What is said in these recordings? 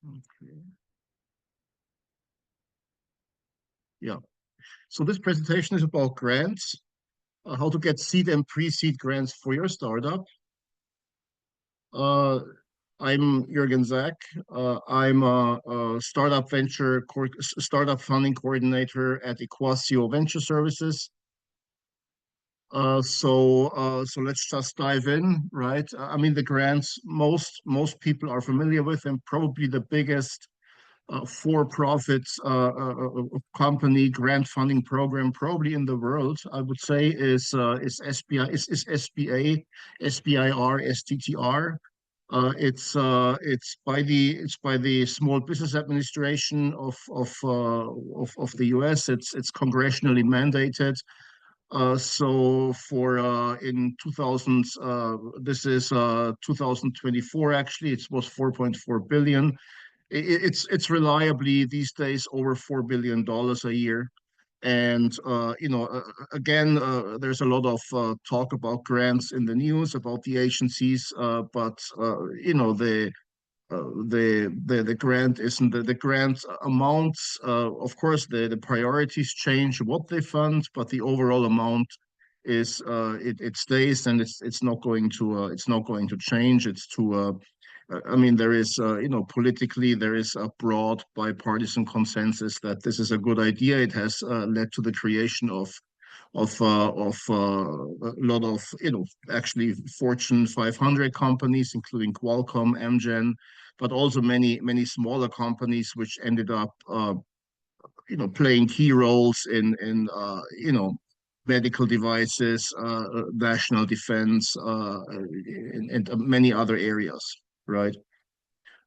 Okay. Yeah. So this presentation is about grants, how to get seed and pre-seed grants for your startup. Uh, I'm Jurgen Zach. I'm a startup funding coordinator at Ekvacio Venture Services. So let's just dive in, right? I mean, the grants, most people are familiar with them. Probably the biggest for-profit company grant funding program probably in the world, I would say, is SBI, is SBA, SBIR, STTR. It's by the Small Business Administration of the U.S. It's congressionally mandated. So for in 2000, this is 2024 actually, it was 4.4 billion. It's reliably these days over $4 billion a year. And again, there's a lot of talk about grants in the news about the agencies, but the grant isn't the grant amounts. Of course, the priorities change what they fund, but the overall amount is it stays, and it's not going to change. It's to I mean, there is, politically, there is a broad bipartisan consensus that this is a good idea. It has led to the creation of a lot of, actually Fortune 500 companies, including Qualcomm, Amgen, but also many smaller companies, which ended up, playing key roles in medical devices, national defense, and many other areas, right?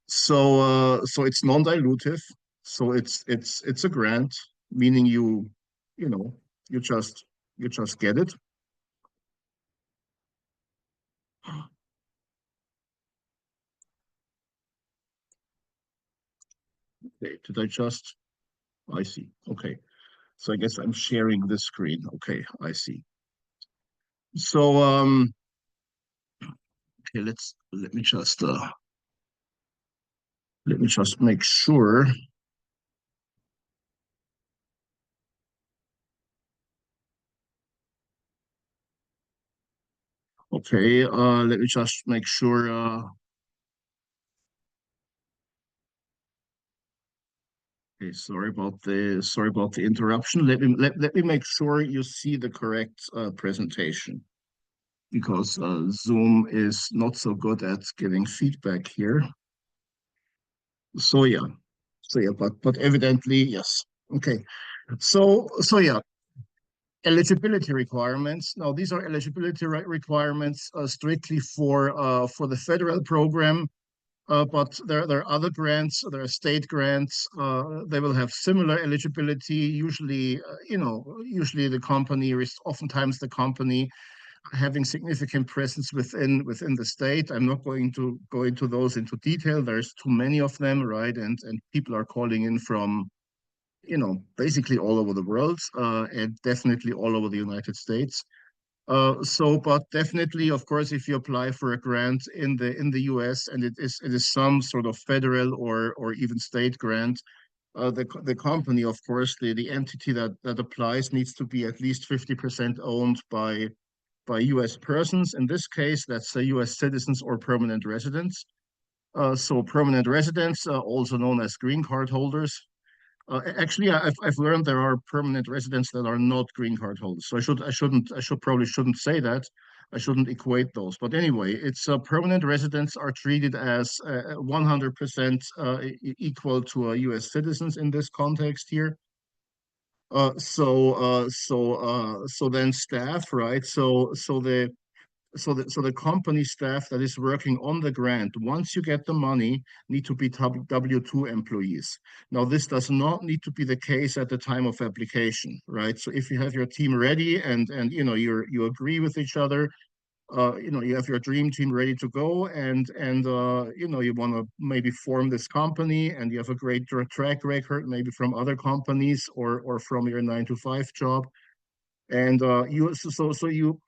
So it's non-dilutive. So it's a grant, meaning you know you just get it. Okay, did I just? I see. Okay, so I guess I'm sharing this screen. Okay, I see. So okay, let me just make sure. Okay, let me just make sure. Okay, sorry about the interruption. Let me make sure you see the correct presentation, because Zoom is not so good at giving feedback here. So yeah, but evidently yes. Okay, so yeah, eligibility requirements. Now these are eligibility requirements strictly for the federal program. But there are other grants, there are state grants. They will have similar eligibility. Usually, usually the company, oftentimes the company having significant presence within the state. I'm not going to go into those into detail. There's too many of them, right? And people are calling in from, basically all over the world, and definitely all over the United States. But definitely, of course, if you apply for a grant in the US, and it is some sort of federal or even state grant, the company, of course, the entity that applies needs to be at least 50% owned by US persons. In this case, that's US citizens or permanent residents. So permanent residents, also known as green card holders. Actually, I've learned there are permanent residents that are not green card holders. So I shouldn't say that. I shouldn't equate those. But anyway, it's permanent residents are treated as 100% equal to U.S. citizens in this context here. So then staff, right? So the company staff that is working on the grant, once you get the money, need to be W-2 employees. Now, this does not need to be the case at the time of application, right? So if you have your team ready and you agree with each other, you have your dream team ready to go, and you want to maybe form this company, and you have a great track record, maybe from other companies or from your 9 to 5 job, and you so so so you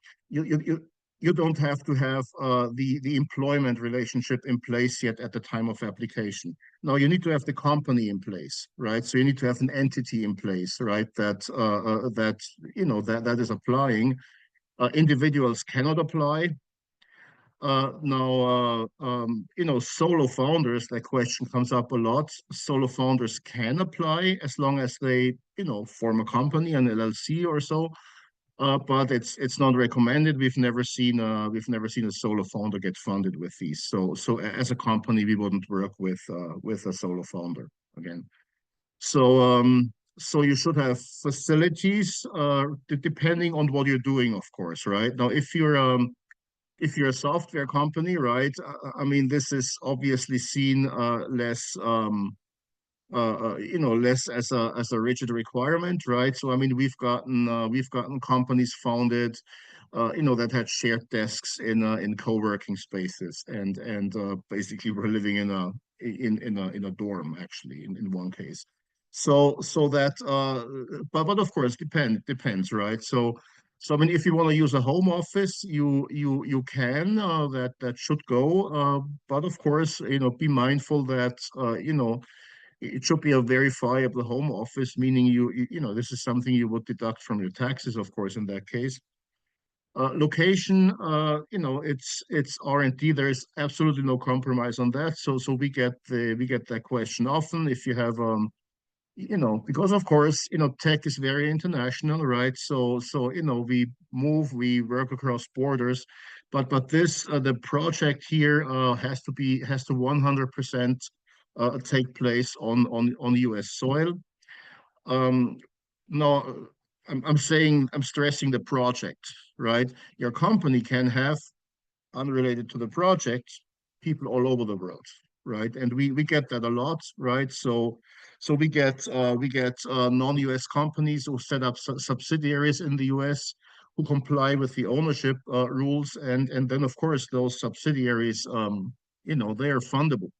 you don't have to have the employment relationship in place yet at the time of application. Now you need to have the company in place, right? So you need to have an entity in place, right? That that is applying. Individuals cannot apply. Solo founders, that question comes up a lot. Solo founders can apply as long as they, form a company, an LLC or so. But it's not recommended. We've never seen a solo founder get funded with these. So as a company, we wouldn't work with a solo founder again. So so you should have facilities, depending on what you're doing, of course, right? Now, if you're a software company, right? I mean, this is obviously seen less as a rigid requirement, right? So I mean, we've gotten companies founded, that had shared desks in co-working spaces, and basically we're living in a dorm actually in one case. So that but of course depends, right? So I mean, if you want to use a home office, you can, that should go, but of course, be mindful that it should be a verifiable home office, meaning this is something you would deduct from your taxes, of course, in that case. Location, it's R&D. There is absolutely no compromise on that. So we get that question often. If you have because of course, tech is very international, right? So we work across borders, but the project here has to 100% take place on US soil. Um, no, I'm stressing the project, right? Your company can have, unrelated to the project, people all over the world, right? And we get that a lot, right? So we get non-US companies who set up subsidiaries in the US who comply with the ownership rules, and then of course those subsidiaries, they are fundable.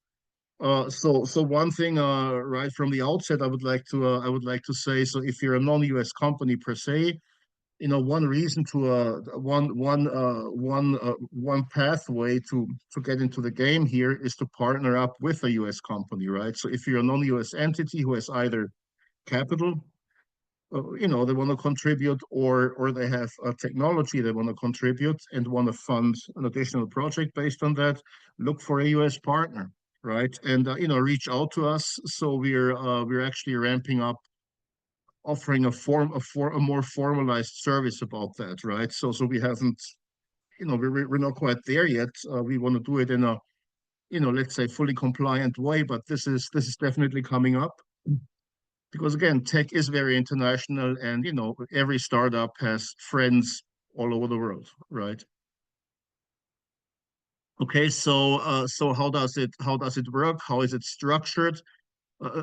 So one thing, right from the outset, I would like to say, so if you're a non-US company per se, one reason to one pathway to get into the game here is to partner up with a US company, right? So if you're a non-US entity who has either capital, they want to contribute, or they have a technology they want to contribute and want to fund an additional project based on that, look for a US partner, right? And reach out to us. So we're actually ramping up, offering a more formalized service about that, right? So we haven't, we're not quite there yet. We want to do it in a, let's say, fully compliant way, but this is definitely coming up, because again, tech is very international, and every startup has friends all over the world, right? Okay, so how does it work? How is it structured?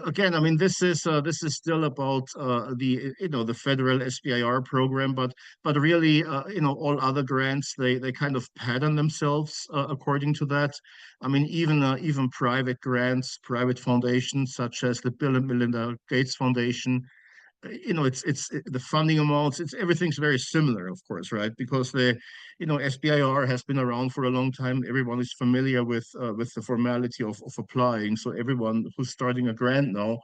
Again, I mean, this is still about the federal SBIR program, but really, all other grants, they kind of pattern themselves according to that. I mean, even private grants, private foundations such as the Bill and Melinda Gates Foundation, the funding amounts, it's everything's very similar, of course, right? Because SBIR has been around for a long time. Everyone is familiar with the formality of applying. So everyone who's starting a grant now,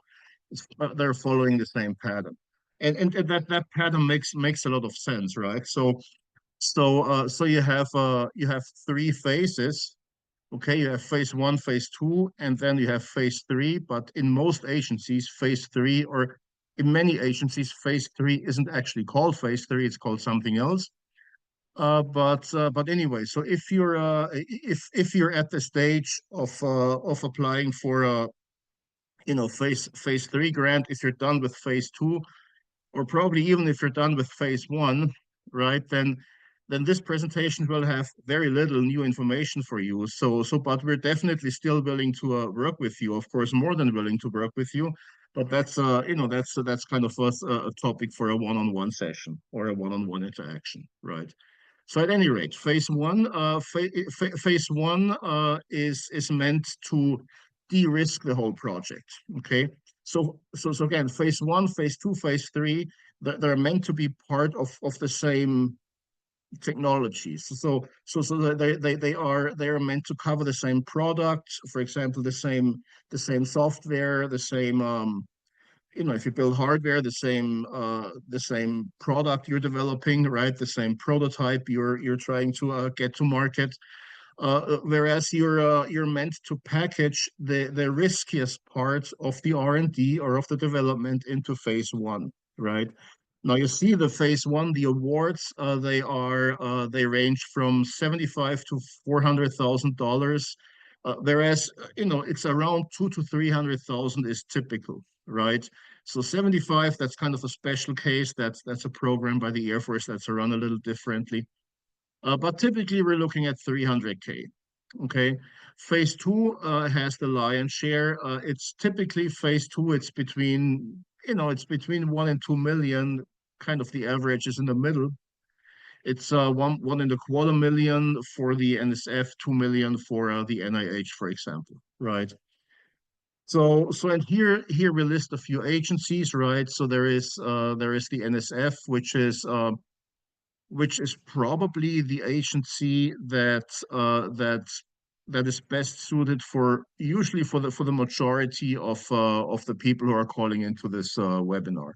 they're following the same pattern, and that pattern makes a lot of sense, right? So you have three phases. Okay, you have phase one, phase two, and then you have phase three. But in most agencies, phase three, or in many agencies, phase three isn't actually called phase three; it's called something else. But anyway, so if you're at the stage of applying for a phase three grant, if you're done with phase two, or probably even if you're done with phase one, right, then this presentation will have very little new information for you. But we're definitely still willing to work with you, of course, more than willing to work with you. But that's kind of a topic for a one-on-one session or a one-on-one interaction, right? So at any rate, phase one is meant to de-risk the whole project. Okay, so again, phase one, phase two, phase three, they're meant to be part of the same technologies. So they are meant to cover the same product, for example, the same software, the same if you build hardware, the same product you're developing, right? The same prototype you're trying to get to market. Whereas you're meant to package the riskiest part of the R&D or of the development into phase one, right? Now you see the phase one, the awards, they range from 75 to $400,000, whereas it's around 2 to 300,000 is typical, right? So 75, that's kind of a special case. That's a program by the Air Force that's run a little differently. But typically we're looking at 300K. Okay. Phase two has the lion's share. It's typically phase two, it's between 1 and 2 million. Kind of the average is in the middle. It's 1.25 million for the NSF, 2 million for the NIH, for example. Right. And here we list a few agencies, right? So there is the NSF, which is probably the agency that is best suited for usually for the majority of the people who are calling into this webinar.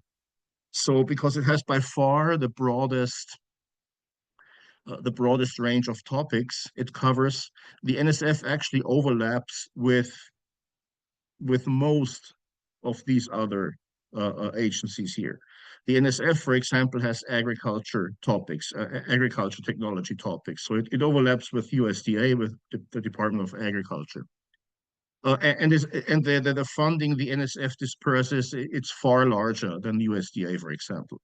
So because it has by far the broadest range of topics it covers, the NSF actually overlaps with most of these other agencies here. The NSF, for example, has agriculture topics, agriculture technology topics. So it overlaps with USDA, with the Department of Agriculture. And the funding the NSF disperses, it's far larger than USDA, for example.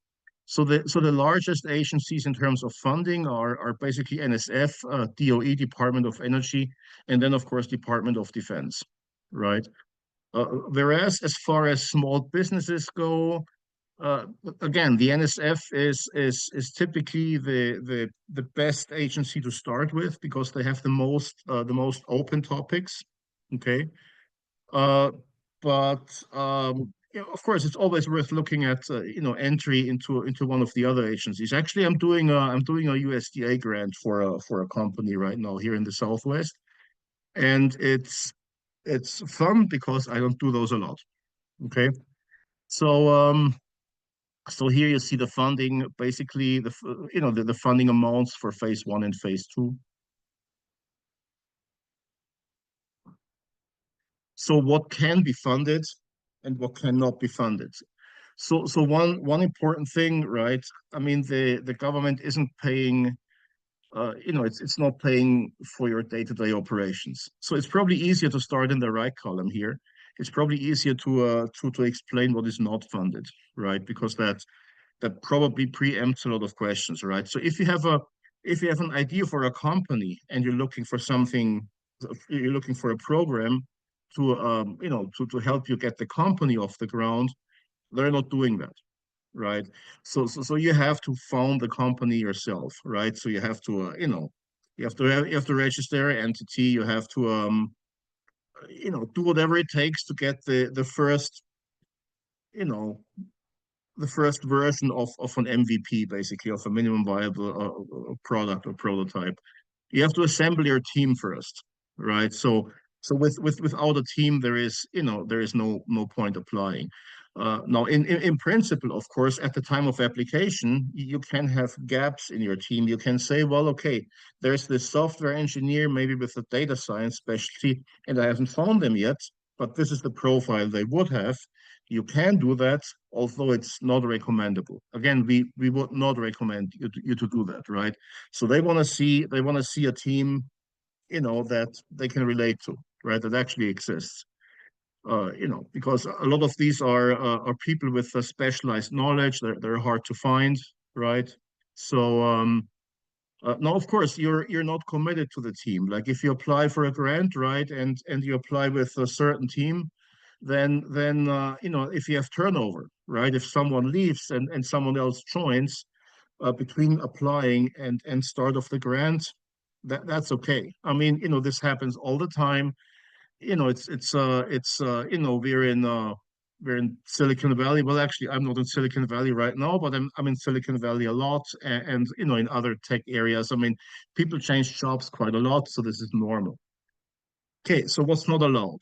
So the largest agencies in terms of funding are basically NSF, DOE, Department of Energy, and then of course Department of Defense, right? Whereas as far as small businesses go, uh, again, the NSF is typically the best agency to start with because they have the most open topics. Okay, uh, but of course, it's always worth looking at entry into one of the other agencies. Actually, I'm doing a USDA grant for a company right now here in the Southwest, and it's fun because I don't do those a lot. Okay. So here you see the funding, basically the funding amounts for phase one and phase two. So what can be funded and what cannot be funded. So one important thing, right? I mean, the government isn't paying, it's not paying for your day-to-day operations. So it's probably easier to start in the right column here. It's probably easier to explain what is not funded, right? Because that probably preempts a lot of questions, right? So if you have an idea for a company and you're looking for a program to help you get the company off the ground, they're not doing that, right? So you have to found the company yourself, right? So you have to you have to register an entity. You have to do whatever it takes to get you know the first version of an MVP, basically, of a minimum viable product or prototype. You have to assemble your team first, right? So without a team, there is no point applying. Now, in principle, of course, at the time of application, you can have gaps in your team. You can say, well, okay, there's this software engineer, maybe with a data science specialty, and I haven't found them yet, but this is the profile they would have. You can do that, although it's not recommendable. Again, we would not recommend you to do that, right? So they want to see a team, that they can relate to, right? That actually exists. Because a lot of these are people with specialized knowledge. They're hard to find, right? So now, of course, you're not committed to the team. Like if you apply for a grant, right, and you apply with a certain team, then if you have turnover, right, if someone leaves and someone else joins between applying and start of the grant, that's okay. I mean, this happens all the time. It's we're in we're in Silicon Valley. Well, actually, I'm not in Silicon Valley right now, but I'm in Silicon Valley a lot, and you know, in other tech areas. I mean, people change jobs quite a lot, so this is normal. Okay, so what's not allowed?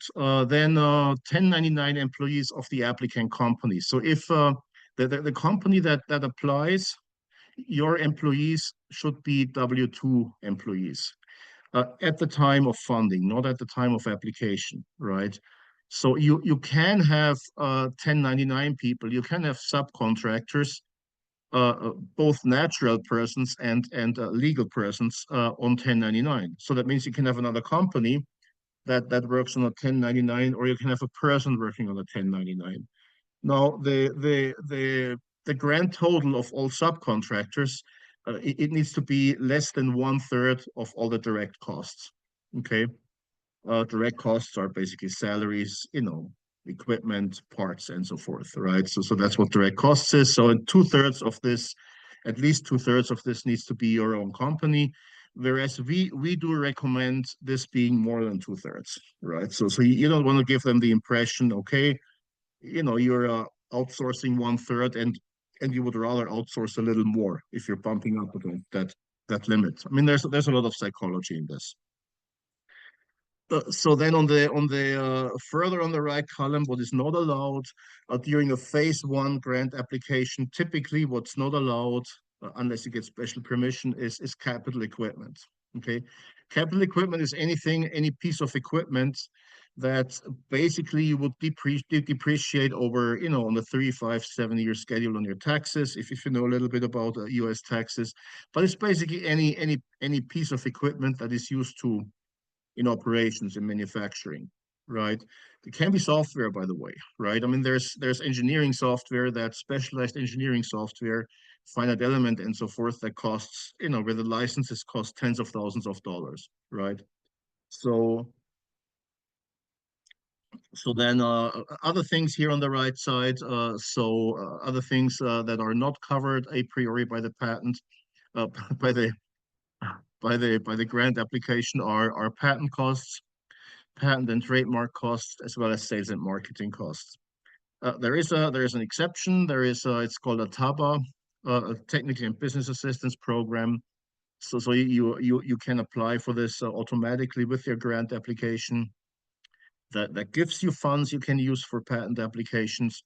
Then 1099 employees of the applicant company. So if the company that applies, your employees should be W-2 employees at the time of funding, not at the time of application, right? So you can have 1099 people, you can have subcontractors, both natural persons and legal persons on 1099. So that means you can have another company that works on a 1099, or you can have a person working on a 1099. Now, the grand total of all subcontractors, it needs to be less than one third of all the direct costs. Okay, direct costs are basically salaries, you know, equipment, parts, and so forth, right? So that's what direct costs is. So two-thirds of this, at least two-thirds of this needs to be your own company, whereas we do recommend this being more than two-thirds, right? So you don't want to give them the impression, okay, you know, you're outsourcing one third, and you would rather outsource a little more if you're bumping up against that limit. I mean, there's a lot of psychology in this. So then on the further on the right column, what is not allowed during a phase one grant application, typically what's not allowed unless you get special permission is capital equipment. Okay, capital equipment is anything, any piece of equipment that basically you would depreciate over, you know, on the 3, 5, 7 year schedule on your taxes, if you know a little bit about US taxes. But it's basically any piece of equipment that is used to in operations in manufacturing, right? It can be software, by the way, right? I mean, there's engineering software, that specialized engineering software, finite element, and so forth, that costs, you know, where the licenses cost tens of thousands of dollars, right? So so then other things here on the right side, other things that are not covered a priori by the patent, uh, by the by the grant application are patent costs, patent and trademark costs, as well as sales and marketing costs. There is an exception. It's called a TABA, a Technical and Business Assistance Program. So you can apply for this automatically with your grant application. That gives you funds you can use for patent applications.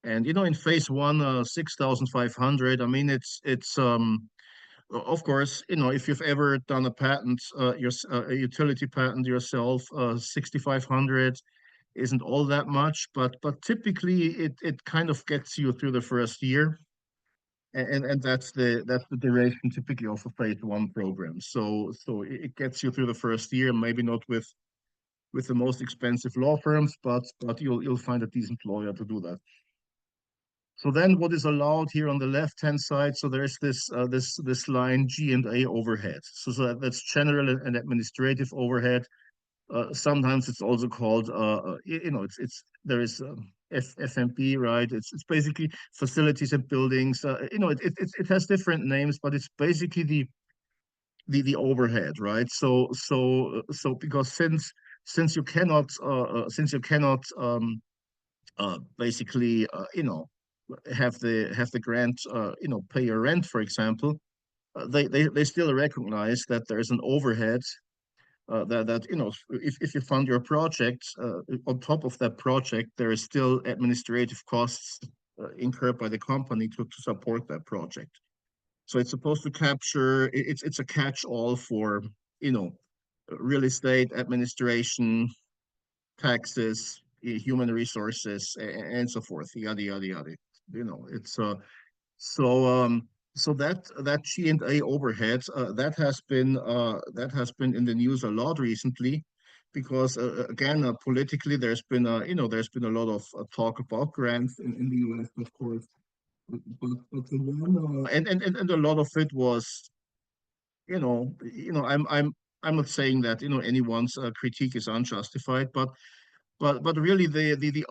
And you know, in phase one, 6,500. I mean, it's of course, you know, if you've ever done a patent, a utility patent yourself, 6,500 isn't all that much, but typically it kind of gets you through the first year, and that's the duration typically of a phase one program. So it gets you through the first year, maybe not with the most expensive law firms, but you'll find a decent lawyer to do that. So then what is allowed here on the left-hand side, so there's this line G&A overhead. So that's general and administrative overhead. Sometimes it's also called, you know, it's there is FMP, right? It's basically facilities and buildings. You know, it has different names, but it's basically the overhead, right? So because since you cannot basically you know, have the grant you know, pay your rent, for example, they still recognize that there's an overhead that you know, if you fund your project, on top of that project there is still administrative costs incurred by the company to support that project. So it's supposed to capture, it's a catch-all for, you know, real estate administration, taxes, human resources, and so forth, yada yada yada. You know, it's so so that G&A overhead that has been in the news a lot recently, because again, politically there's been you know, there's been a lot of talk about grants in the US, of course, but the one and a lot of it was, I'm not saying that, you know, anyone's critique is unjustified, but really the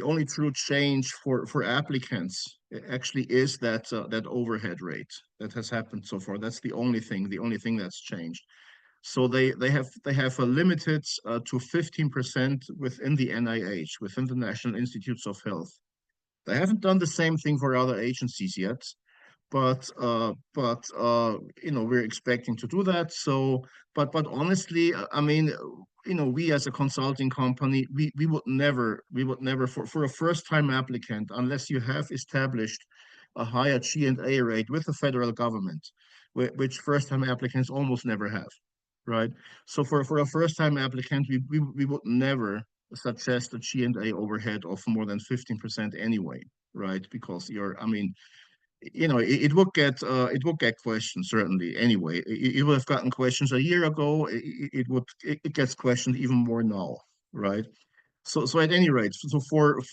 only true change for applicants actually is that overhead rate that has happened so far. That's the only thing that's changed. So they have a limited to 15% within the NIH, within the National Institutes of Health. They haven't done the same thing for other agencies yet, but we're expecting to do that. So, but honestly, I mean, we as a consulting company, we would never for a first time applicant, unless you have established a higher G&A rate with the federal government, which first time applicants almost never have, right? So for a first time applicant, we would never suggest a G&A overhead of more than 15% anyway, right? Because I mean, it would get questions certainly anyway. It would have gotten questions a year ago. It gets questioned even more now, right? So at any rate, so for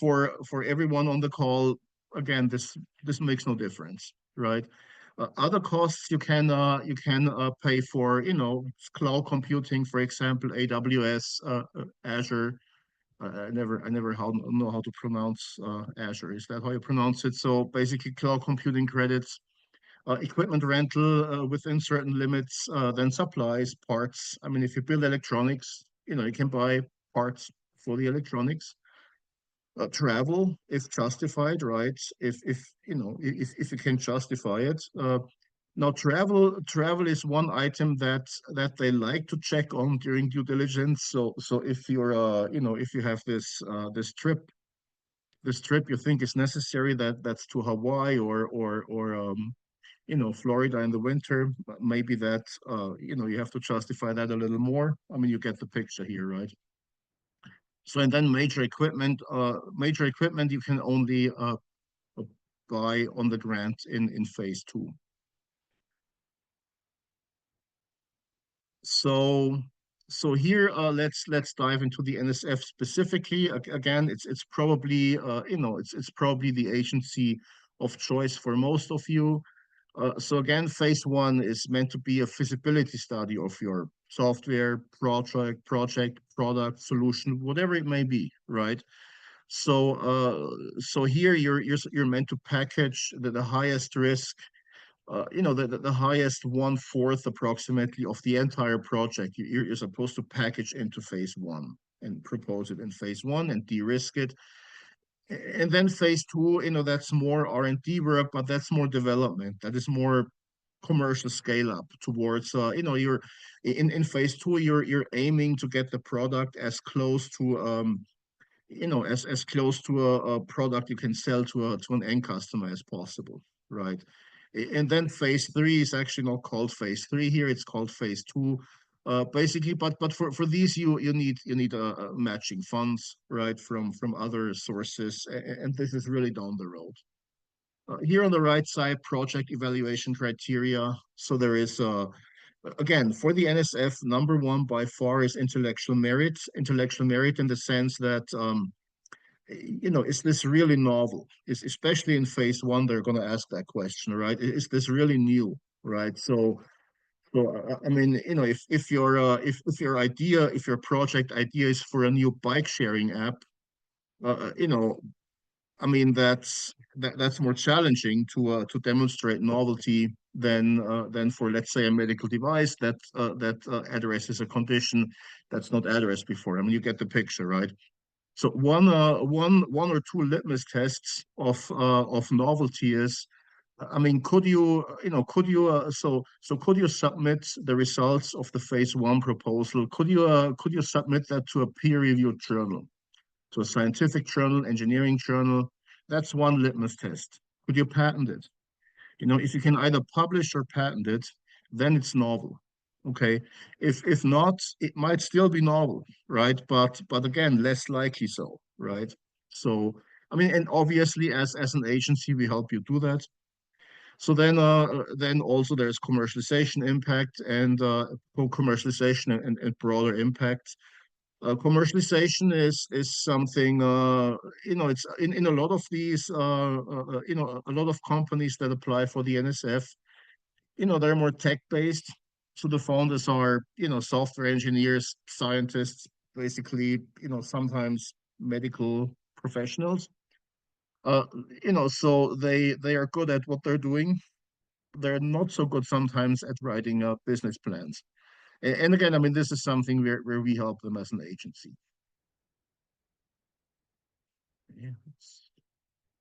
everyone on the call, again, this makes no difference, right? Other costs you can pay for, cloud computing, for example, AWS, Azure. I never know how to pronounce Azure. Is that how you pronounce it? So basically, cloud computing credits, equipment rental within certain limits, then supplies, parts. I mean, if you build electronics, you can buy parts for the electronics. Travel, if justified, right? If you can justify it. Now, travel is one item that they like to check on during due diligence. So if if you have this trip you think is necessary, that's to Hawaii or Florida in the winter, maybe that you have to justify that a little more. I mean, you get the picture here, right? So and then major equipment you can only buy on the grant in phase two. So so here let's dive into the NSF specifically. Again, it's probably it's probably the agency of choice for most of you. So again, phase one is meant to be a feasibility study of your software, project, product, solution, whatever it may be, right? So here you're meant to package the highest risk, the highest 1/4 approximately of the entire project. You're supposed to package into phase one and propose it in phase one and de-risk it. And then phase two, that's more R&D work, but that's more development. That is more commercial scale up towards, you're in phase two, you're aiming to get the product as close to as close to a product you can sell to an end customer as possible, right? And then phase three is actually not called phase three here; it's called phase two, basically. But for these, you need matching funds, right, from other sources, and this is really down the road. Here on the right side, project evaluation criteria. So there is again, for the NSF, number one by far is intellectual merit. Intellectual merit in the sense that is this really novel? Is especially in phase one, they're going to ask that question, right? Is this really new, right? So I mean, if your project idea is for a new bike sharing app, uh, you know, I mean that's more challenging to demonstrate novelty than for, let's say, a medical device that addresses a condition that's not addressed before. I mean, you get the picture, right? So one or two litmus tests of novelty is, I mean, could you submit the results of the phase one proposal? Could you submit that to a peer-reviewed journal, to a scientific journal, engineering journal? That's one litmus test. Could you patent it? If you can either publish or patent it, then it's novel. Okay. If not, it might still be novel, right? But again, less likely so, right? So I mean, and obviously as an agency, we help you do that. So then also there's commercialization impact and commercialization and broader impact. Commercialization is something it's in a lot of these a lot of companies that apply for the NSF, they're more tech based. So the founders are, software engineers, scientists, basically, sometimes medical professionals. Uh, so they are good at what they're doing. They're not so good sometimes at writing business plans. And again, I mean, this is something where we help them as an agency. Yeah,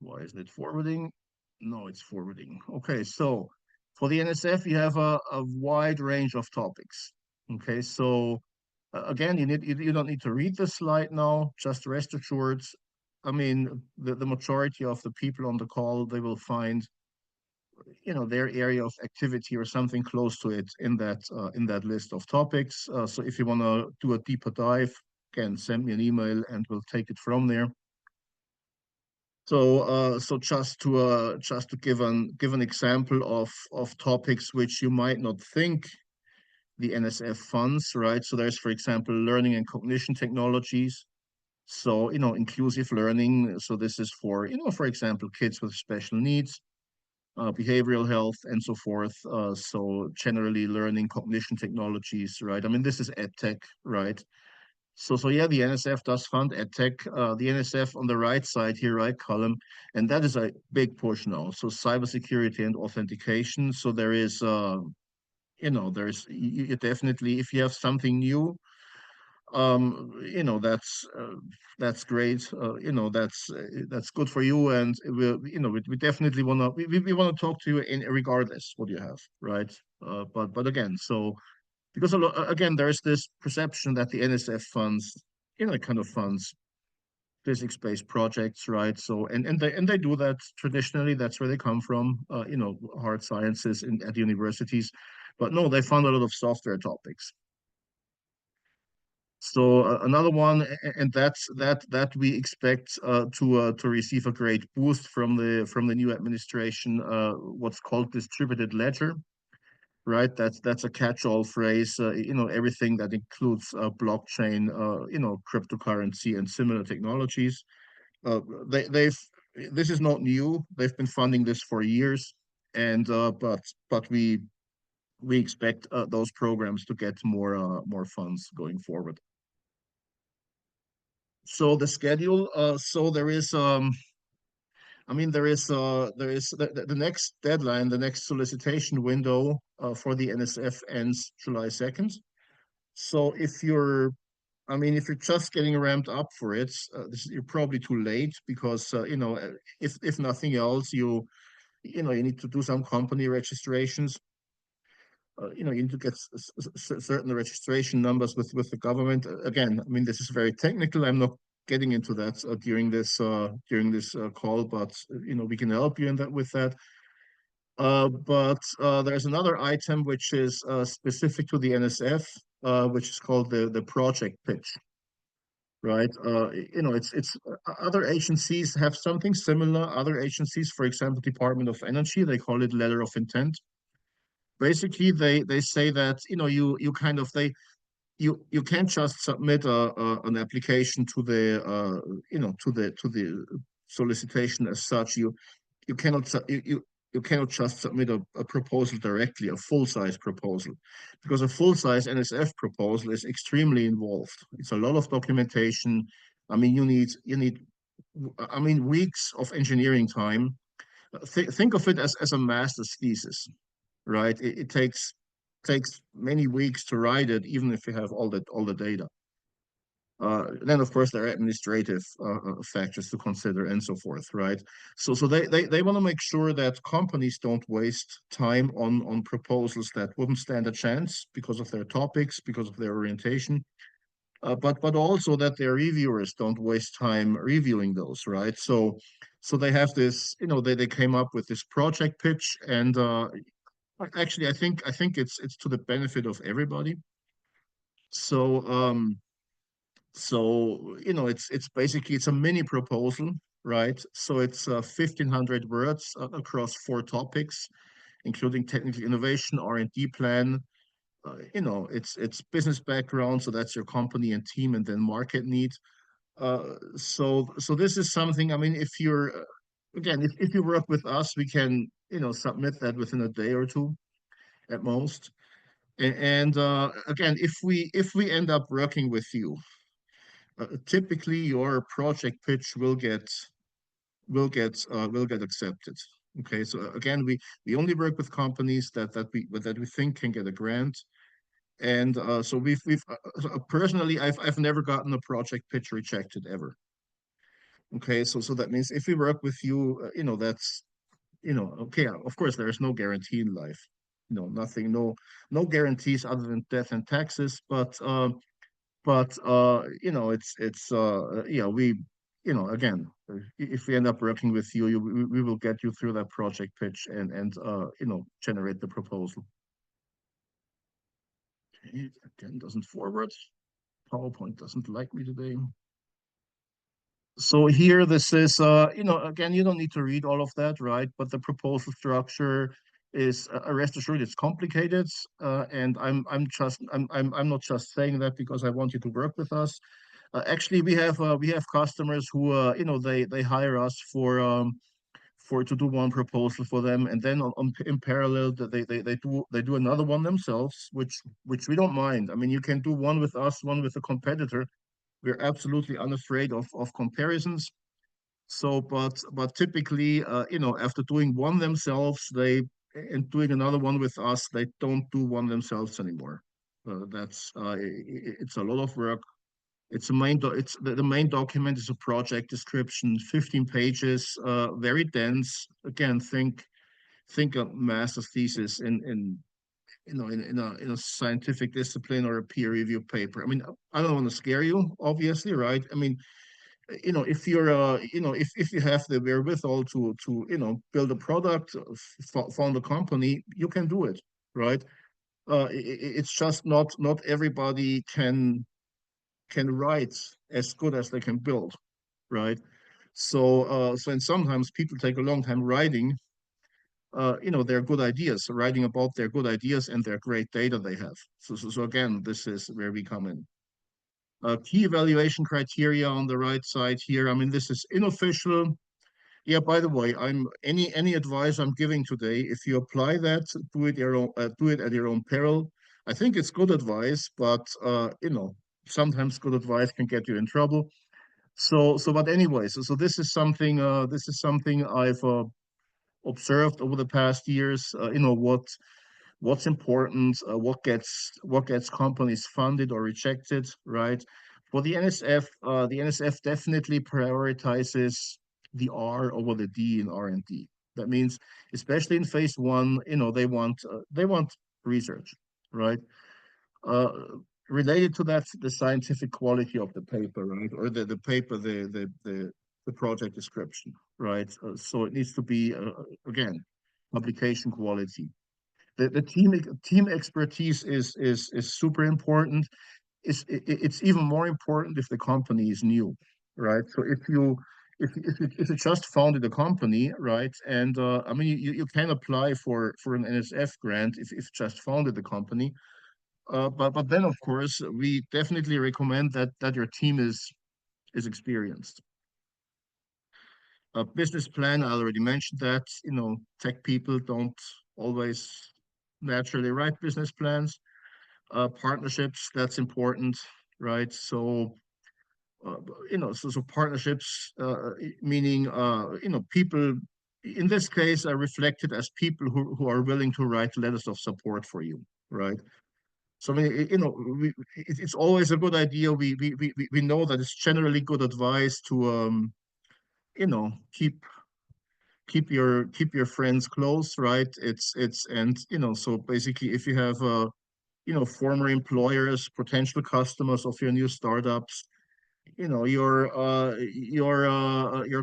why isn't it forwarding? No, it's forwarding. Okay, so for the NSF, you have a wide range of topics. Okay, so again, you don't need to read the slide now. Just rest assured. I mean, the majority of the people on the call, they will find, their area of activity or something close to it in that list of topics. So if you want to do a deeper dive, again, send me an email and we'll take it from there. So just to give an example of topics which you might not think the NSF funds, right? So there's, for example, learning and cognition technologies. So, inclusive learning. So this is for, for example, kids with special needs, behavioral health, and so forth. So generally learning cognition technologies, right? I mean, this is EdTech, right? So yeah, the NSF does fund EdTech. The NSF on the right side here, right column, and that is a big push now. So cybersecurity and authentication. So there is, there's you definitely, if you have something new, that's great. That's good for you, and we definitely we want to talk to you in regardless what you have, right? But again, so because again, there's this perception that the NSF funds, kind of funds physics-based projects, right? So and they do that traditionally. That's where they come from. Hard sciences at universities, but no, they fund a lot of software topics. So another one, and that we expect to receive a great boost from the new administration. What's called distributed ledger, right? That's a catch-all phrase. Everything that includes blockchain, cryptocurrency, and similar technologies. Uh, they've This is not new. They've been funding this for years, and but we expect those programs to get more funds going forward. So the schedule, so there is the next deadline, the next solicitation window for the NSF ends July 2nd. So if you're just getting ramped up for it, you're probably too late because if nothing else, you need to do some company registrations. You need to get certain registration numbers with the government. Again, I mean, this is very technical. I'm not getting into that during this call, but we can help you in that with that. But there's another item which is specific to the NSF, which is called the project pitch, right? It's other agencies have something similar. Other agencies, for example, Department of Energy, they call it letter of intent. Basically, they say that you kind of they you can't just submit an application to the to the solicitation as such. You cannot you cannot just submit a proposal directly, a full-size proposal, because a full-size NSF proposal is extremely involved. It's a lot of documentation. I mean, you need I mean weeks of engineering time. Think of it as a master's thesis, right? It takes many weeks to write it, even if you have all the data. Then, of course, there are administrative factors to consider and so forth, right? So they want to make sure that companies don't waste time on proposals that wouldn't stand a chance because of their topics, because of their orientation, but also that their reviewers don't waste time reviewing those, right? So they have this, they came up with this project pitch, and actually, I think it's to the benefit of everybody. So it's basically it's a mini proposal, right? So it's 1,500 words across four topics, including technical innovation, R&D plan. It's business background, so that's your company and team, and then market need. So this is something. I mean, if you're again, if you work with us, we can submit that within a day or two at most. And again, if we end up working with you, typically your project pitch will get accepted. Okay, so again, we only work with companies that we think can get a grant. And so personally, I've never gotten a project pitch rejected ever. Okay, so that means if we work with you, that's okay. Of course, there is no guarantee in life. Nothing, no guarantees other than death and taxes. But yeah, again, if we end up working with you, we will get you through that project pitch and generate the proposal. Okay, again, doesn't forward. PowerPoint doesn't like me today. So here, this is, again, you don't need to read all of that, right? But the proposal structure is, rest assured, it's complicated, and I'm not just saying that because I want you to work with us. Actually, we have customers who, they hire us for to do one proposal for them, and then in parallel, they do another one themselves, which we don't mind. I mean, you can do one with us, one with a competitor. We're absolutely unafraid of comparisons. So, but typically, after doing one themselves, they and doing another one with us, they don't do one themselves anymore. It's a lot of work. The main document is a project description, 15 pages, very dense. Again, think a master's thesis in a scientific discipline or a peer review paper. I mean, I don't want to scare you, obviously, right? I mean, if you're if you have the wherewithal to build a product, found a company, you can do it, right? It's just not everybody can write as good as they can build, right? So and sometimes people take a long time writing their good ideas, writing about their good ideas and their great data they have. So again, this is where we come in. Key evaluation criteria on the right side here. I mean, this is unofficial. Yeah, by the way, any advice I'm giving today, if you apply that, do it at your own peril. I think it's good advice, but sometimes good advice can get you in trouble. But anyway, so this is something I've observed over the past years. What's important, what gets companies funded or rejected, right? For the NSF definitely prioritizes the R over the D in R&D. That means, especially in phase one, they want research, right? Uh, Related to that, the scientific quality of the paper, right, or the paper, the project description, right? So it needs to be again publication quality. The team expertise is super important. It's even more important if the company is new, right? So if you just founded a company, right, and I mean you can apply for an NSF grant if you just founded the company, but then of course we definitely recommend that your team is experienced. A business plan, I already mentioned that. Tech people don't always naturally write business plans. Partnerships, that's important, right? So partnerships, meaning, people in this case are reflected as people who are willing to write letters of support for you, right? So, I mean, it's always a good idea. We know that it's generally good advice to, you know, keep keep your friends close, right? It's and so basically, if you have former employers, potential customers of your new startups, your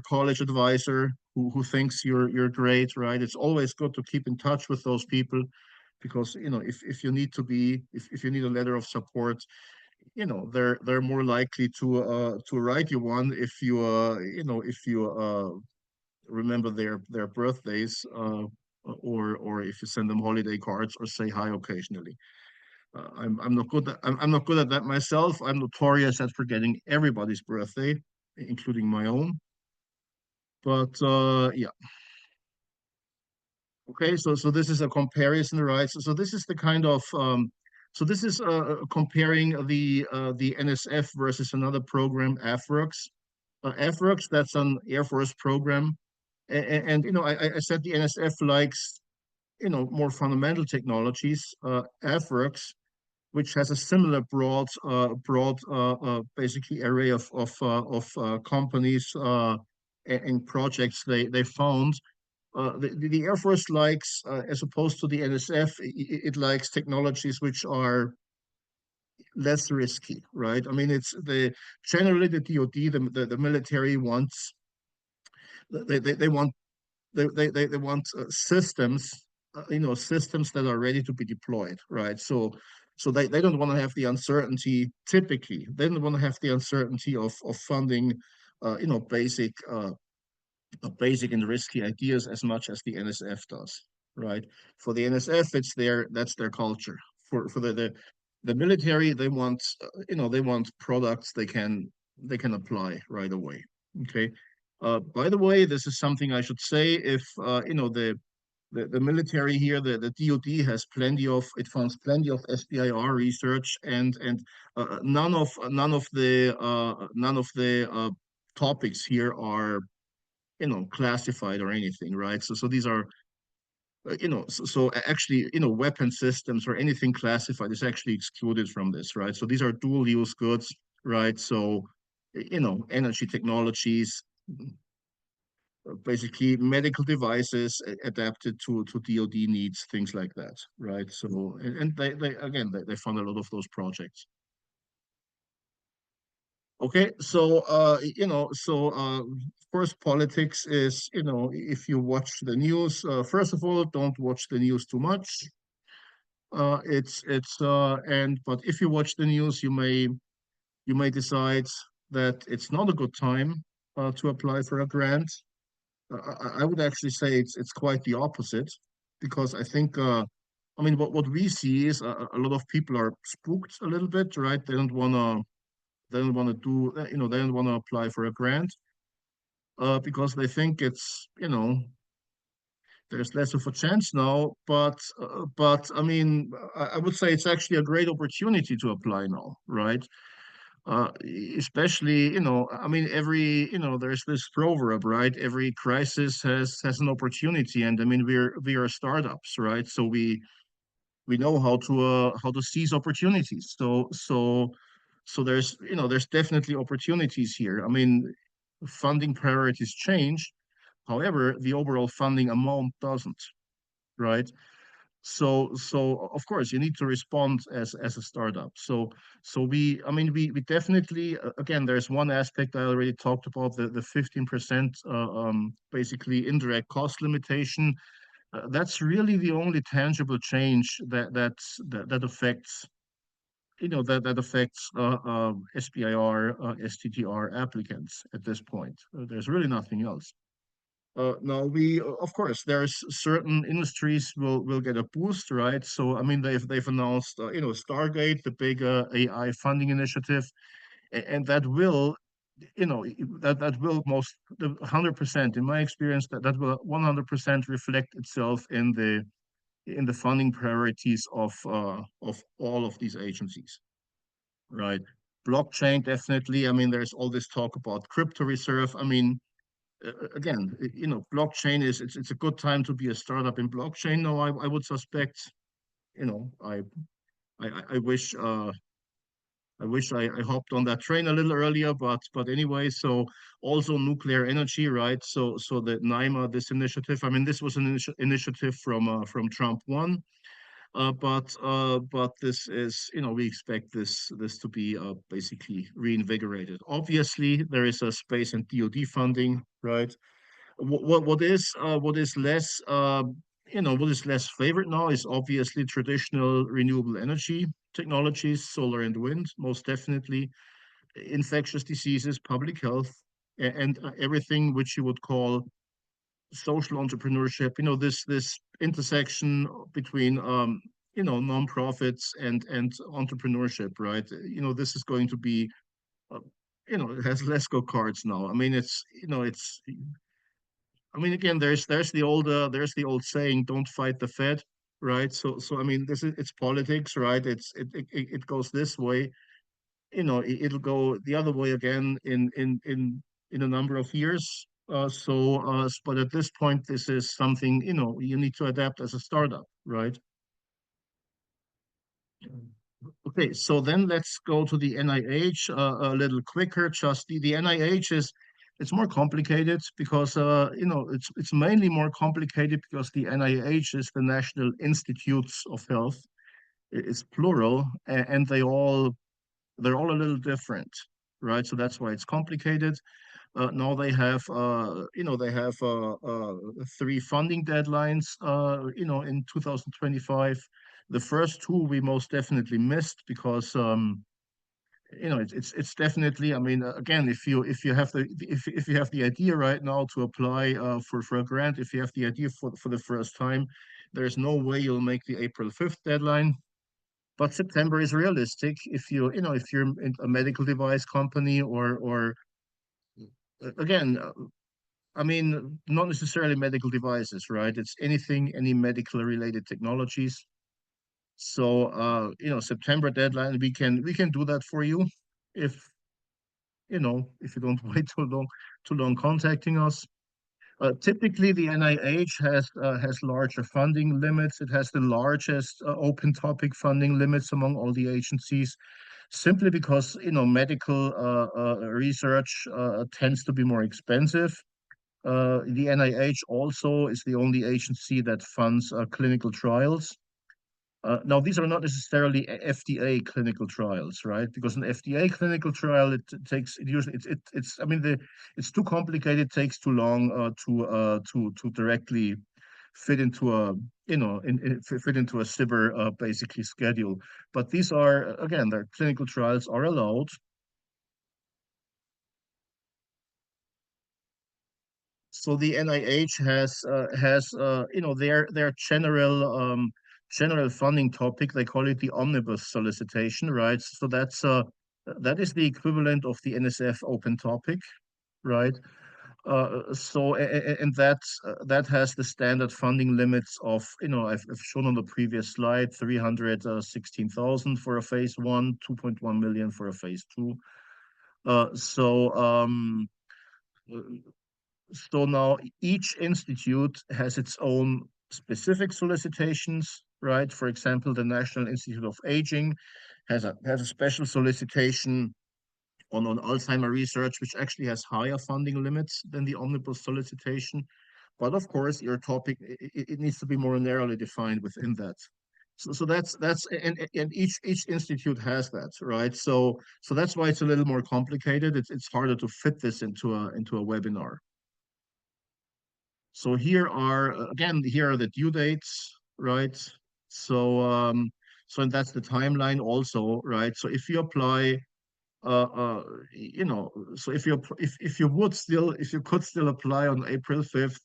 college advisor who thinks you're great, right? It's always good to keep in touch with those people because if you need if you need a letter of support, they're more likely to write you one if you remember their birthdays, or if you send them holiday cards or say hi occasionally. I'm not good at that myself. I'm notorious at forgetting everybody's birthday, including my own. But yeah, okay. So this is a comparison, right? So this is the kind of so this is comparing the NSF versus another program, AFWorks. AFWorks, that's an Air Force program, and I said the NSF likes more fundamental technologies. AFWorks which has a similar broad basically array of companies and projects they found. The Air Force likes, as opposed to the NSF, it likes technologies which are less risky, right? I mean, it's the generally the DoD, the military wants they want they want systems, systems that are ready to be deployed, right? So they don't want to have the uncertainty. Typically, they don't want to have the uncertainty of funding, basic basic and risky ideas as much as the NSF does, right? For the NSF, that's their culture. For the military, they want they want products they can apply right away. Okay. By the way, this is something I should say. If the military here, the DoD has plenty of it funds plenty of SBIR research, and none of the topics here are classified or anything, right? So these are actually weapon systems or anything classified is actually excluded from this, right? So these are dual use goods, right? So energy technologies, basically medical devices adapted to DoD needs, things like that, right? So and they again they fund a lot of those projects. Okay, so of course politics is, if you watch the news, first of all, don't watch the news too much. It's and but if you watch the news, you may decide that it's not a good time to apply for a grant. I would actually say it's quite the opposite, because I think I mean what we see is a lot of people are spooked a little bit, right? They don't want to do, they don't want to apply for a grant because they think it's, there's less of a chance now. But I mean, I would say it's actually a great opportunity to apply now, right? Uh, Especially, I mean, there's this proverb, right? Every crisis has an opportunity, and I mean, we are startups, right? So we know how to seize opportunities. So there's definitely opportunities here. I mean, funding priorities change. However, the overall funding amount doesn't, right? So of course you need to respond as a startup. I mean, we definitely, again, there's one aspect I already talked about, the 15% basically indirect cost limitation. That's really the only tangible change that affects, that affects SBIR, STTR applicants at this point. There's really nothing else. Now of course, there's certain industries will get a boost, right? So I mean, they've announced, Stargate, the big AI funding initiative, and that will, that will most, 100%, in my experience, that will 100% reflect itself in the funding priorities of all of these agencies, right? Blockchain, definitely. I mean, there's all this talk about crypto reserve. I mean, again, blockchain it's a good time to be a startup in blockchain. No, I would suspect, you know, I wish I hopped on that train a little earlier, but anyway, so also nuclear energy, right? So the NIMA, this initiative, I mean, this was an initiative from Trump one. But this is, we expect this to be basically reinvigorated. Obviously, there is a space and DoD funding, right? What is less what is less favored now is obviously traditional renewable energy technologies, solar and wind, most definitely, infectious diseases, public health, and everything which you would call social entrepreneurship. This intersection between nonprofits and entrepreneurship, right? This is going to be uh, it has less go cards now. I mean, it's I mean, again, there's the old saying, don't fight the Fed, right? So I mean, it's politics, right? It goes this way, it'll go the other way again in a number of years. But at this point, this is something, you need to adapt as a startup, right? Okay, so then let's go to the NIH a little quicker. Just the NIH is it's more complicated because it's mainly more complicated because the NIH is the National Institutes of Health. It's plural, and they're all a little different, right? So that's why it's complicated. Now they have three funding deadlines, in 2025. The first two we most definitely missed because it's definitely. I mean, again, if you have the idea right now to apply for a grant, if you have the idea for the first time, there's no way you'll make the April 5th deadline. But September is realistic if you're a medical device company or again, I mean, not necessarily medical devices, right? It's any medical related technologies. So, September deadline, we can do that for you if, if you don't wait too long contacting us. Typically, the NIH has larger funding limits. It has the largest open topic funding limits among all the agencies, simply because medical research tends to be more expensive. The NIH also is the only agency that funds clinical trials. Now, these are not necessarily FDA clinical trials, right? Because an FDA clinical trial, it usually it's I mean it's too complicated, it takes too long to directly fit into a fit into a SBIR basically schedule. But these are again, their clinical trials are allowed. So the NIH has their general funding topic. They call it the omnibus solicitation, right? So that is the equivalent of the NSF open topic, right? And that has the standard funding limits of, I've shown on the previous slide, 316,000 for a phase one, 2.1 million for a phase two. Uh, so um, So now each institute has its own specific solicitations, right? For example, the National Institute of Aging has a special solicitation on Alzheimer research, which actually has higher funding limits than the omnibus solicitation. But of course, your topic it needs to be more narrowly defined within that. So that's and each institute has that, right? So that's why it's a little more complicated. It's harder to fit this into a webinar. So here are the due dates, right? So and that's the timeline also, right? So if you apply, if you could still apply on April 5th,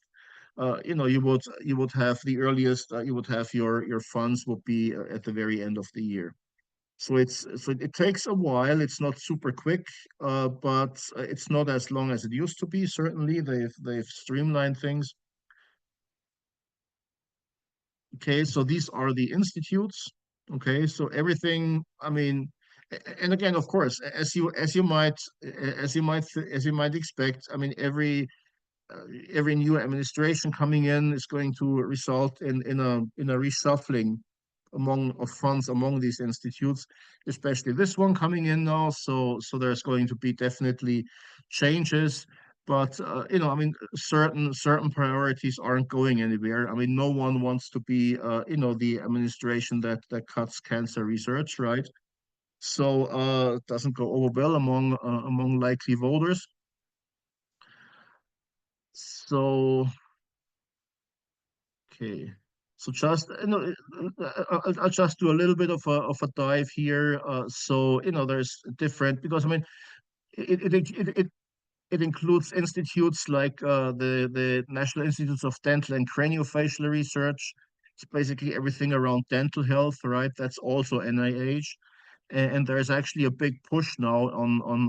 you would have the earliest, you would have your funds would be at the very end of the year. So it takes a while. It's not super quick, but it's not as long as it used to be. Certainly, they've streamlined things. Okay, so these are the institutes. Okay, so everything, I mean, and again, of course, as you might expect, I mean, every new administration coming in is going to result in a reshuffling of funds among these institutes, especially this one coming in now. So there's going to be definitely changes, but I mean, certain priorities aren't going anywhere. I mean, no one wants to be the administration that cuts cancer research, right? So it doesn't go over well among likely voters. So okay. So just I'll just do a little bit of a dive here. So there's different because I mean it it it it, it includes institutes like the National Institutes of Dental and Craniofacial Research. It's basically everything around dental health, right? That's also NIH. And there's actually a big push now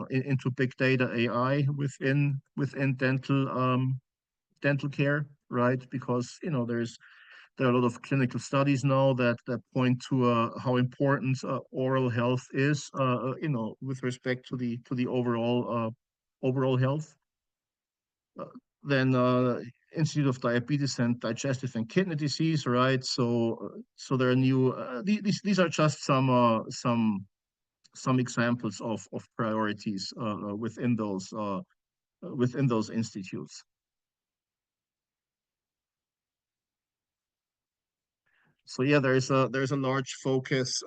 into big data AI within dental care, right? Because there are a lot of clinical studies now that point to how important oral health is, with respect to the overall health. Uh, then Institute of Diabetes and Digestive and Kidney Disease, right? So there are new. These are just some examples of priorities within those institutes. So yeah, there's a large focus.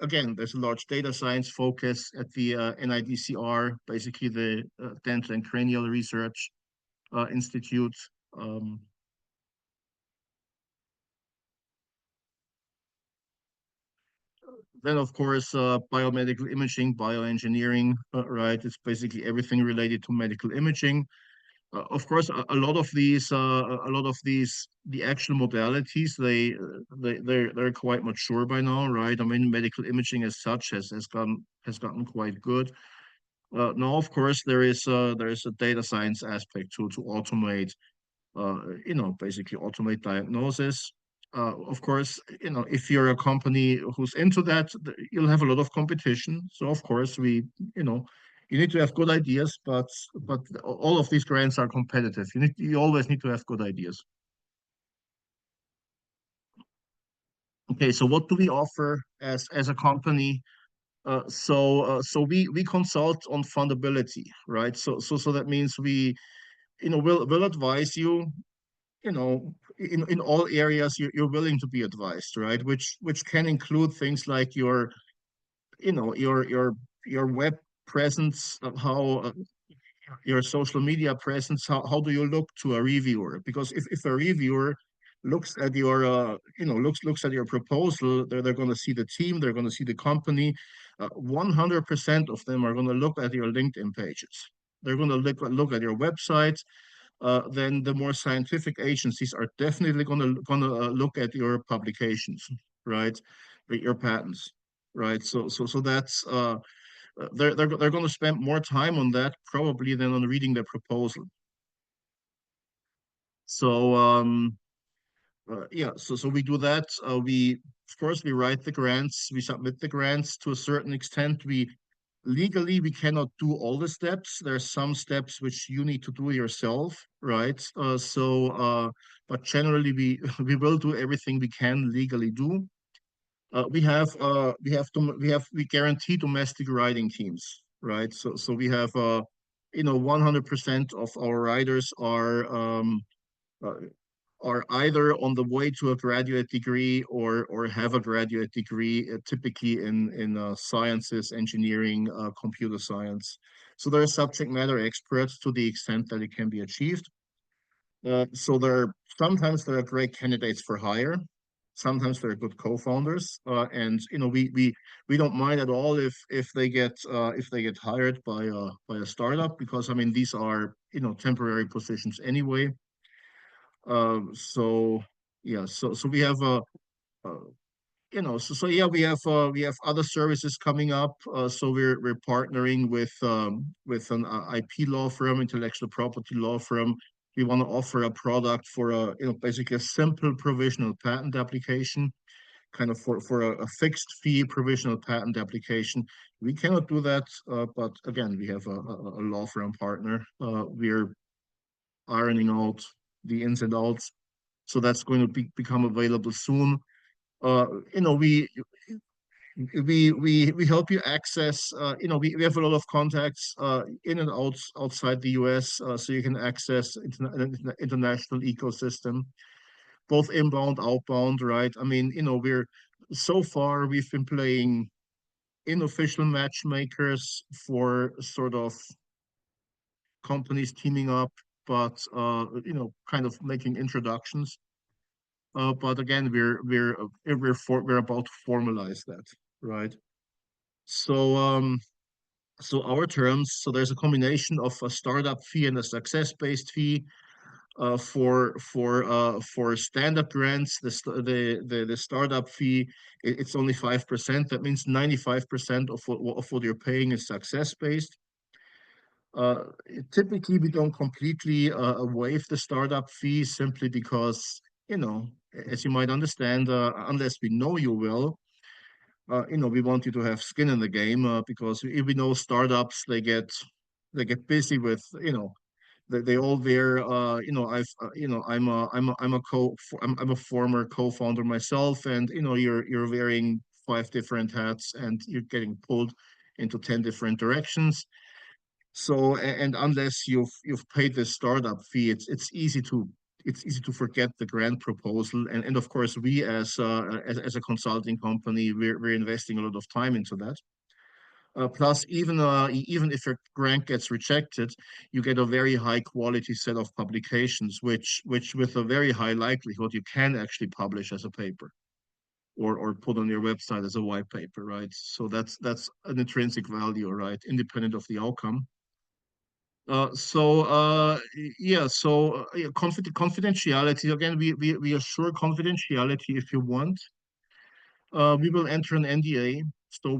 Again, there's a large data science focus at the NIDCR, basically the Dental and Cranial Research Institute. Um, then, of course, biomedical imaging, bioengineering, right? It's basically everything related to medical imaging. Of course, a lot of these, the actual modalities, they're quite mature by now, right? I mean, medical imaging as such has gotten quite good. Now, of course, there is a data science aspect to automate, basically automate diagnosis. Of course, if you're a company who's into that, you'll have a lot of competition. So, of course, you know, you need to have good ideas, but all of these grants are competitive. You always need to have good ideas. Okay, so what do we offer as a company? So we consult on fundability, right? So that means we'll advise you, in all areas you're willing to be advised, right? Which can include things like your web presence, how your social media presence, how do you look to a reviewer? Because if a reviewer looks at your looks at your proposal, they're going to see the team, they're going to see the company. 100% of them are going to look at your LinkedIn pages. They're going to look at your website. Then the more scientific agencies are definitely gonna look at your publications, right? Your patents, right? So that's they're going to spend more time on that probably than on reading the proposal. So yeah, so we do that. We Of course we write the grants, we submit the grants to a certain extent. We legally we cannot do all the steps. There are some steps which you need to do yourself, right? But generally we will do everything we can legally do. We guarantee domestic riding teams, right? So we have 100% of our riders uh, are either on the way to a graduate degree or have a graduate degree, typically in sciences, engineering, computer science. So they're subject matter experts to the extent that it can be achieved. So sometimes there are great candidates for hire. Sometimes they're good co-founders, and we don't mind at all if they get hired by a startup, because I mean these are temporary positions anyway. So yeah, so we have uh so yeah, we have other services coming up. So we're partnering with an IP law firm, intellectual property law firm. We want to offer a product for basically a simple provisional patent application, kind of for a fixed fee provisional patent application. We cannot do that, but again, we have a law firm partner. We're ironing out the ins and outs, so that's going to become available soon. Uh, you know, we help you access. We have a lot of contacts in and outside the U.S., so you can access international ecosystem, both inbound, outbound, right? I mean, we're so far we've been playing unofficial matchmakers for sort of companies teaming up, but kind of making introductions. But again, we're about to formalize that, right? So our terms. So there's a combination of a startup fee and a success-based fee. For standard grants, the startup fee, it's only 5%. That means 95% of what you're paying is success-based. Uh, Typically, we don't completely waive the startup fee simply because, as you might understand, unless we know you will, we want you to have skin in the game, because if we know startups, they get busy with, they all wear, I'm a former co-founder myself, and you're wearing five different hats, and you're getting pulled into 10 different directions. So, and unless you've paid the startup fee, it's easy to forget the grant proposal. And of course, we as a consulting company, we're investing a lot of time into that. Plus, even if your grant gets rejected, you get a very high quality set of publications, which with a very high likelihood you can actually publish as a paper or put on your website as a white paper, right? So that's an intrinsic value, right, independent of the outcome. Yeah, yeah, confidentiality again. We assure confidentiality if you want. We will enter an NDA. So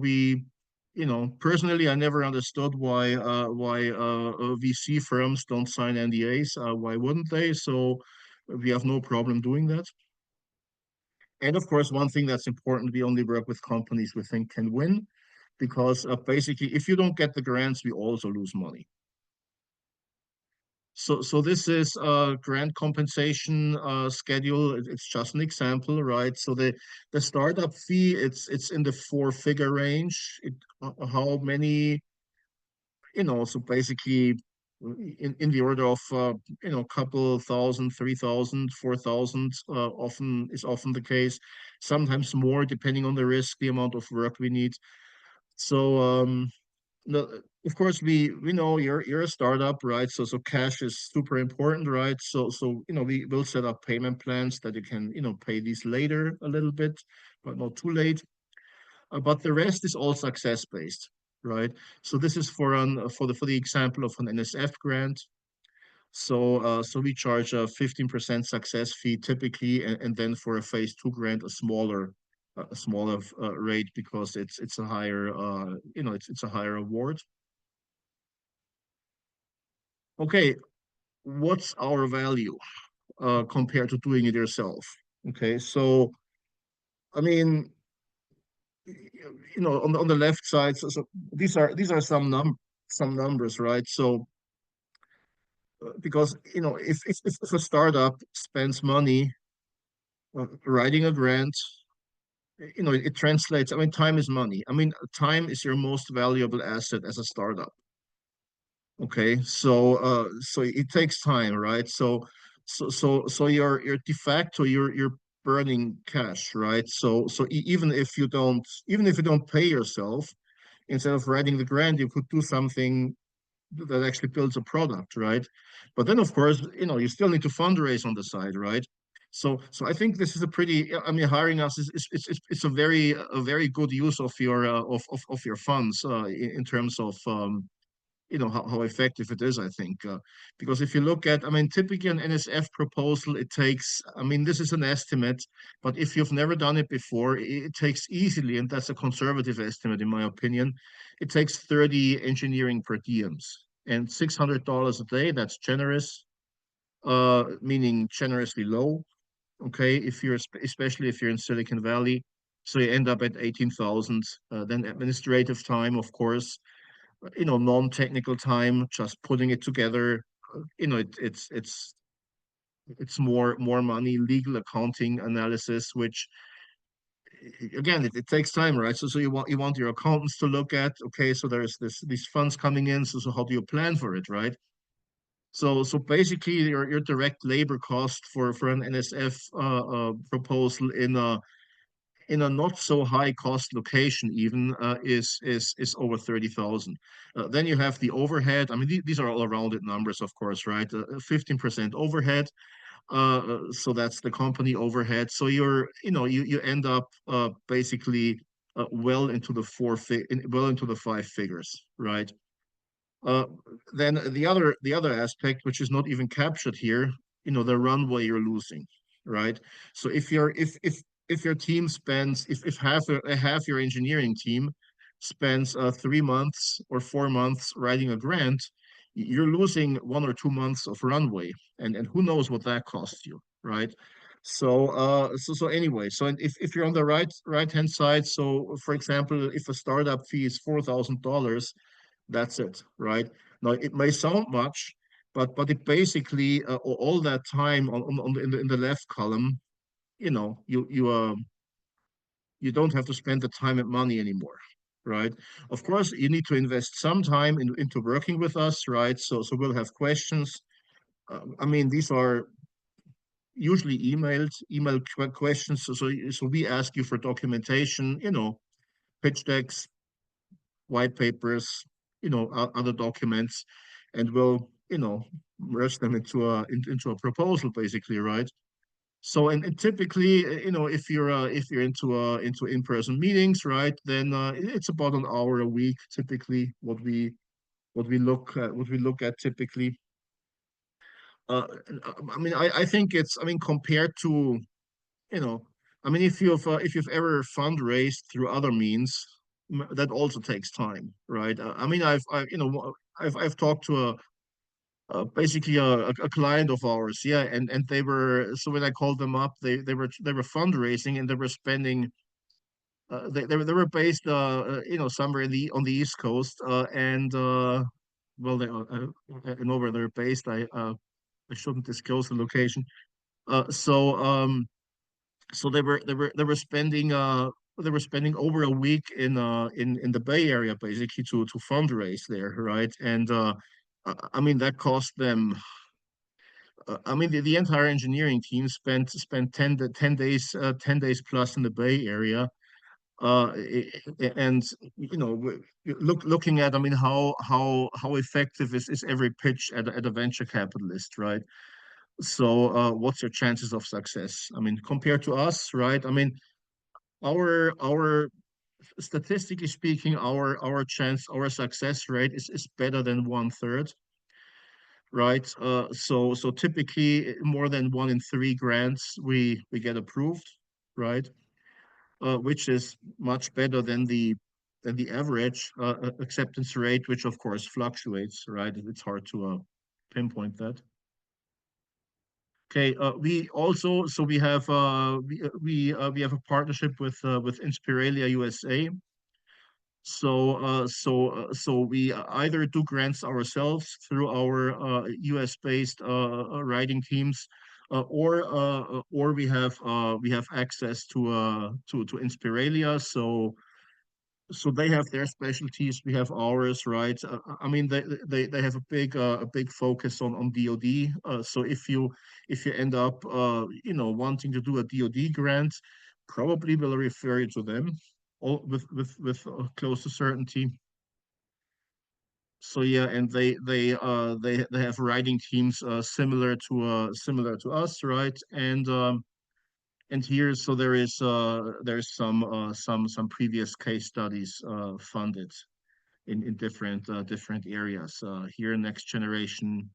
personally, I never understood why VC firms don't sign NDAs. Why wouldn't they? So we have no problem doing that. And of course, one thing that's important, we only work with companies we think can win, because basically, if you don't get the grants, we also lose money. So this is a grant compensation schedule. It's just an example, right? So the startup fee, it's in the four-figure range. How many, so basically in the order of couple thousand, 3,000, 4,000, often the case. Sometimes more depending on the risk, the amount of work we need. So no, of course we know you're a startup, right? So cash is super important, right? So we will set up payment plans that you can pay these later a little bit, but not too late. But the rest is all success based, right? So this is for the example of an NSF grant. So we charge a 15% success fee typically, and then for a phase two grant a smaller rate, because it's a higher it's a higher award. Okay, what's our value compared to doing it yourself? Okay, so I mean, on the left side, so these are some numbers, right? So because if a startup spends money writing a grant, it translates. I mean, time is money. I mean, time is your most valuable asset as a startup. Okay, so it takes time, right? So you're de facto you're burning cash, right? So even if you don't pay yourself, instead of writing the grant, you could do something that actually builds a product, right? But then of course, you still need to fundraise on the side, right? So I think this is a pretty. I mean, hiring us it's a very good use of your funds in terms of how effective it is, I think. Because if you look at, I mean, typically an NSF proposal, it takes, I mean, this is an estimate, but if you've never done it before, it takes easily, and that's a conservative estimate in my opinion, it takes 30 engineering per diems and $600 a day. That's generous, meaning generously low. Okay, especially if you're in Silicon Valley, so you end up at 18,000. Then administrative time, of course, non-technical time, just putting it together. It's more money, legal accounting analysis, which again it takes time, right? So you want your accountants to look at, okay, so there's these funds coming in, so how do you plan for it, right? So basically your direct labor cost for an NSF proposal in a not so high cost location even is over 30,000. Then you have the overhead. I mean, these are all rounded numbers, of course, right? 15% overhead. So that's the company overhead. So you end up basically well into the five figures, right? Uh, then the other aspect, which is not even captured here, the runway you're losing, right? So if your team spends, if half your engineering team spends 3 months or 4 months writing a grant, you're losing 1 or 2 months of runway, and who knows what that costs you, right? So anyway, so if you're on the right hand side, so for example, if a startup fee is $4,000, that's it, right? Now, it may sound much, but it basically all that time on in the left column, you don't have to spend the time and money anymore, right? Of course, you need to invest some time into working with us, right? So we'll have questions. I mean, these are usually email questions. So we ask you for documentation, pitch decks, white papers, other documents, and we'll, merge them into a proposal, basically, right? So and typically, if you're into in-person meetings, right, then it's about an hour a week, typically, what we look at typically. I mean, I think I mean, compared to, you know, I mean, if you've ever fundraised through other means, that also takes time, right? I mean, I've talked to basically a client of ours, yeah, and they were, so when I called them up, they were fundraising, and they were spending, they were based, somewhere on the East Coast, and well, and over they're based. I shouldn't disclose the location. So they were spending over a week in the Bay Area, basically, to fundraise there, right? And I mean, that cost them. I mean, the entire engineering team spent 10 days plus in the Bay Area. And looking at, I mean, how effective is every pitch at a venture capitalist, right? So what's your chances of success? I mean, compared to us, right? I mean, our statistically speaking, our success rate is better than one third, right? So typically, more than 1 in 3 grants we get approved, right? Which is much better than the average acceptance rate, which of course fluctuates, right? It's hard to pinpoint that. Okay, we also, so we have a partnership with Inspiralia USA. So we either do grants ourselves through our US based writing teams, or we have access to Inspiralia. So they have their specialties, we have ours, right? I mean, they have a big focus on DoD. So if you end up wanting to do a DoD grant, probably will refer you to them, all with close to certainty. So yeah, and they have writing teams similar to us, right? And here, so there's some previous case studies funded in different areas. Here, next generation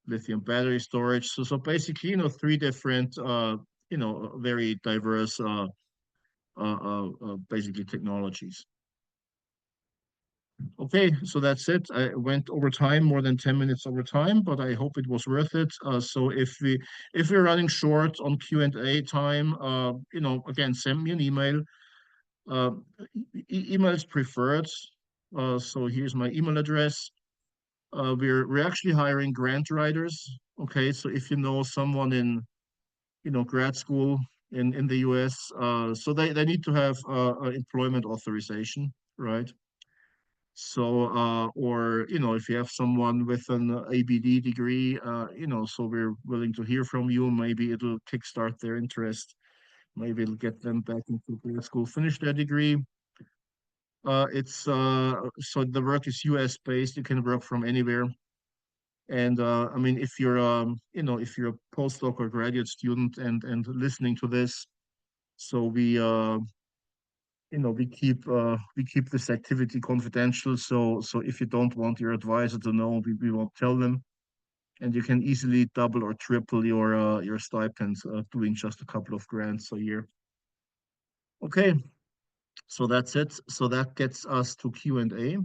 lithium battery storage. So basically, three different very diverse basically technologies. Okay, so that's it. I went over time, more than 10 minutes over time, but I hope it was worth it. So if we're running short on Q&A time, again, send me an email. Uh, Email is preferred. So here's my email address. We're actually hiring grant writers. Okay, so if you know someone in grad school in the US, so they need to have employment authorization, right? So, or, if you have someone with an ABD degree, so we're willing to hear from you. Maybe it'll kickstart their interest. Maybe it'll get them back into grad school, finish their degree. So the work is US based. You can work from anywhere. And I mean, if you're a postdoc or graduate student and listening to this, so we keep this activity confidential. So if you don't want your advisor to know, we won't tell them, and you can easily double or triple your stipends doing just a couple of grants a year. Okay, so that's it. So that gets us to Q&A.